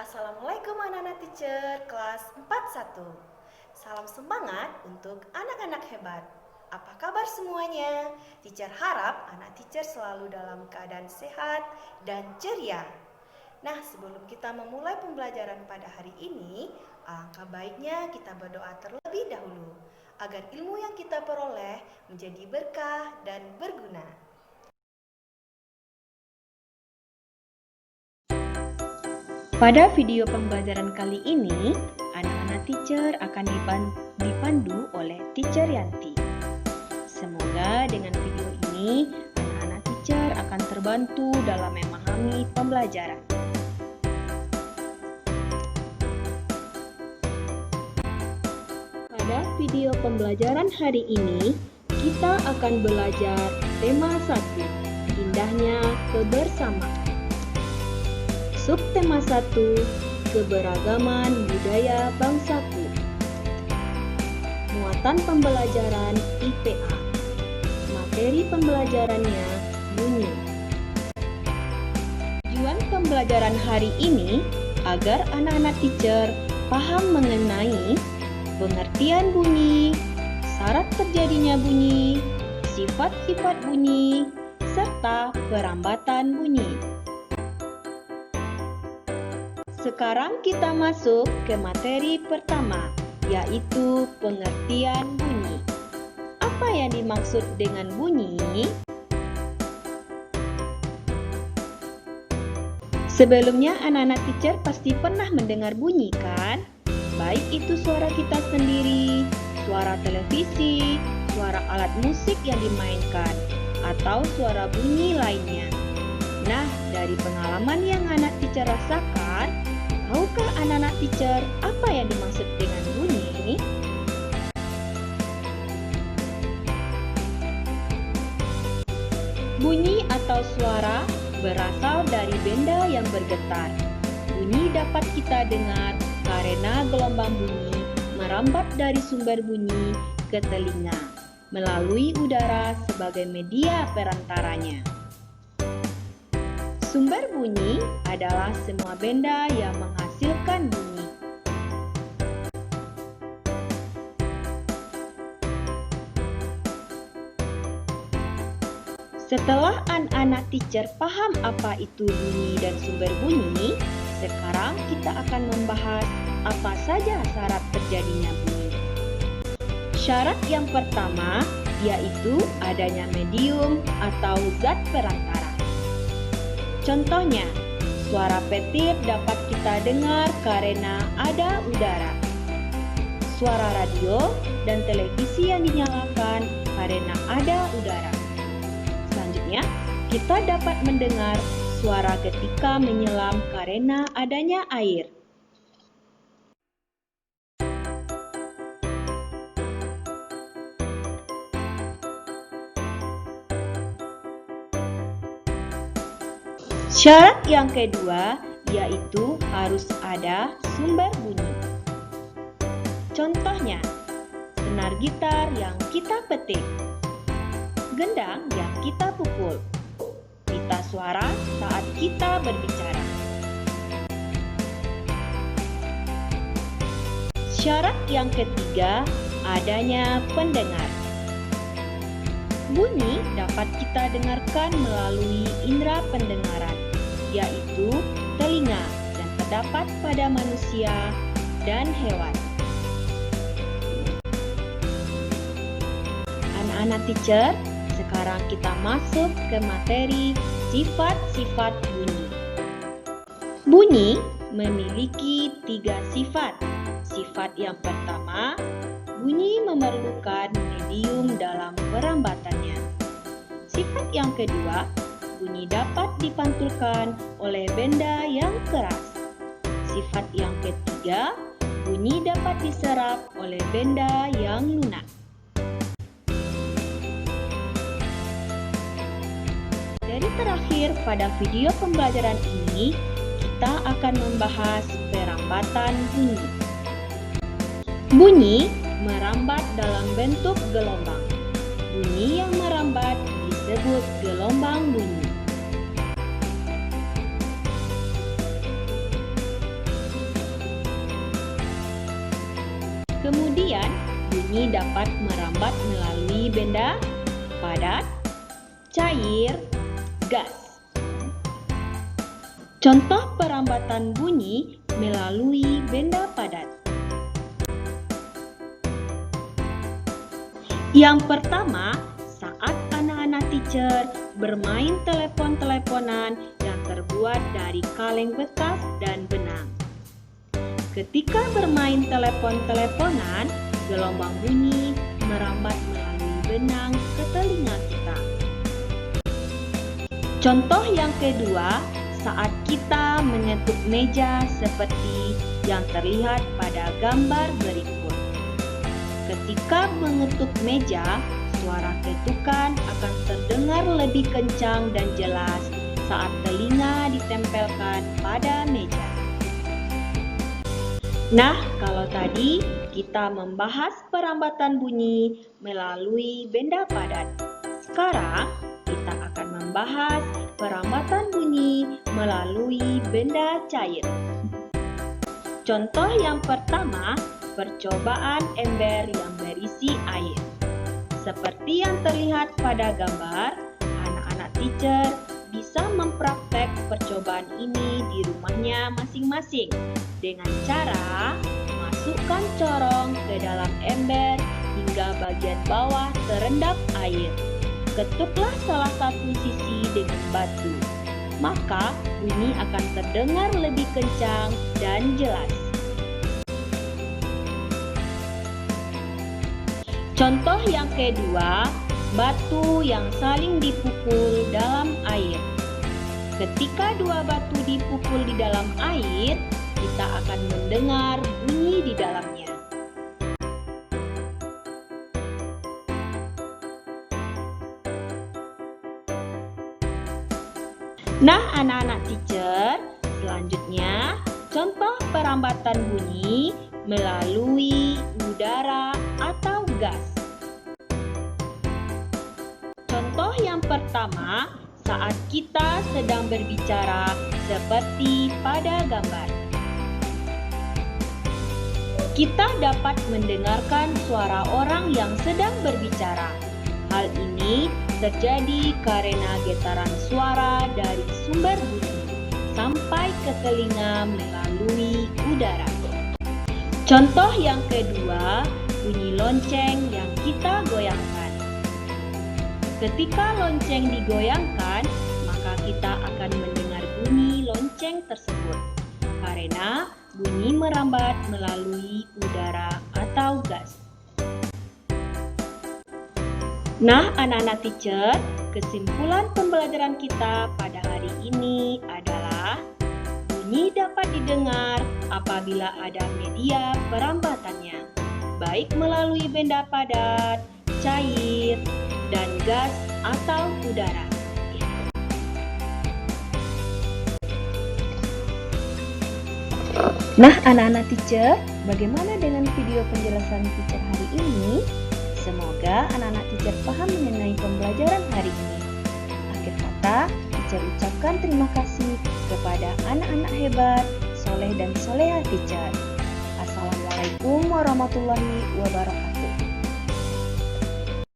Assalamualaikum anak-anak teacher kelas 41. Salam semangat untuk anak-anak hebat. Apa kabar semuanya? Teacher harap anak teacher selalu dalam keadaan sehat dan ceria. Nah, sebelum kita memulai pembelajaran pada hari ini, alangkah baiknya kita berdoa terlebih dahulu agar ilmu yang kita peroleh menjadi berkah dan berguna. Pada video pembelajaran kali ini, anak-anak teacher akan dipandu oleh Teacher Yanti. Semoga dengan video ini, anak-anak teacher akan terbantu dalam memahami pembelajaran. Pada video pembelajaran hari ini, kita akan belajar tema 1, indahnya kebersamaan. Subtema 1, keberagaman budaya bangsaku. Muatan pembelajaran IPA. Materi pembelajarannya bunyi. Tujuan pembelajaran hari ini agar anak-anak teacher paham mengenai pengertian bunyi, syarat terjadinya bunyi, sifat-sifat bunyi, serta perambatan bunyi. Sekarang kita masuk ke materi pertama, yaitu pengertian bunyi. Apa yang dimaksud dengan bunyi? Sebelumnya anak-anak teacher pasti pernah mendengar bunyi kan? Baik itu suara kita sendiri, suara televisi, suara alat musik yang dimainkan, atau suara bunyi lainnya. Nah, dari pengalaman yang anak teacher rasakan, tahukah anak-anak teacher apa yang dimaksud dengan bunyi? Bunyi atau suara berasal dari benda yang bergetar. Bunyi dapat kita dengar karena gelombang bunyi merambat dari sumber bunyi ke telinga melalui udara sebagai media perantaranya. Sumber bunyi adalah semua benda yang menghasilkan bunyi. Setelah anak-anak teacher paham apa itu bunyi dan sumber bunyi, sekarang kita akan membahas apa saja syarat terjadinya bunyi. Syarat yang pertama yaitu adanya medium atau zat perantara. Contohnya, suara petir dapat kita dengar karena ada udara. Suara radio dan televisi yang dinyalakan karena ada udara. Selanjutnya, kita dapat mendengar suara ketika menyelam karena adanya air. Syarat yang kedua yaitu harus ada sumber bunyi. Contohnya, senar gitar yang kita petik, gendang yang kita pukul, pita suara saat kita berbicara. Syarat yang ketiga adanya pendengar. Bunyi dapat kita dengarkan melalui indera pendengaran, yaitu telinga yang terdapat pada manusia dan hewan. Anak-anak teacher, sekarang kita masuk ke materi sifat-sifat bunyi. Bunyi memiliki 3 sifat. Sifat yang pertama, bunyi memerlukan medium dalam perambatannya. Sifat yang kedua, bunyi dapat dipantulkan oleh benda yang keras. Sifat yang ketiga, bunyi dapat diserap oleh benda yang lunak. Dari terakhir pada video pembelajaran ini, kita akan membahas perambatan bunyi. Bunyi merambat dalam bentuk gelombang. Bunyi yang merambat disebut gelombang bunyi. Kemudian, bunyi dapat merambat melalui benda padat, cair, gas. Contoh perambatan bunyi melalui benda padat. Yang pertama, saat anak-anak teacher bermain telepon-teleponan yang terbuat dari kaleng bekas dan benang. Ketika bermain telepon-teleponan, gelombang bunyi merambat melalui benang ke telinga kita. Contoh yang kedua, saat kita mengetuk meja seperti yang terlihat pada gambar berikut. Ketika mengetuk meja, suara ketukan akan terdengar lebih kencang dan jelas saat telinga ditempelkan pada meja. Nah, kalau tadi kita membahas perambatan bunyi melalui benda padat. Sekarang kita akan membahas perambatan bunyi melalui benda cair. Contoh yang pertama, percobaan ember yang berisi air. Seperti yang terlihat pada gambar, anak-anak teacher bisa mempraktek percobaan ini di rumahnya masing-masing dengan cara masukkan corong ke dalam ember hingga bagian bawah terendap air. Ketuklah salah satu sisi dengan batu, maka bunyi akan terdengar lebih kencang dan jelas. Contoh yang kedua, batu yang saling dipukul dalam air. Ketika dua batu dipukul di dalam air, kita akan mendengar bunyi di dalamnya. Nah, anak-anak teacher, selanjutnya contoh perambatan bunyi melalui udara atau gas. Contoh yang pertama, saat kita sedang berbicara seperti pada gambar. Kita dapat mendengarkan suara orang yang sedang berbicara. Hal ini terjadi karena getaran suara dari sumber bunyi sampai ke telinga melalui udara. Contoh yang kedua, bunyi lonceng yang kita goyangkan. Ketika lonceng digoyangkan, maka kita akan mendengar bunyi lonceng tersebut karena bunyi merambat melalui udara atau gas. Nah, anak-anak teacher, kesimpulan pembelajaran kita pada hari ini adalah bunyi dapat didengar apabila ada media perambatannya, baik melalui benda padat, cair, dan gas atau udara. Nah, anak-anak teacher, bagaimana dengan video penjelasan teacher hari ini? Semoga anak-anak teacher paham mengenai pembelajaran hari ini. Akhir kata, teacher ucapkan terima kasih kepada anak-anak hebat, soleh dan soleha teacher. Assalamualaikum warahmatullahi wabarakatuh.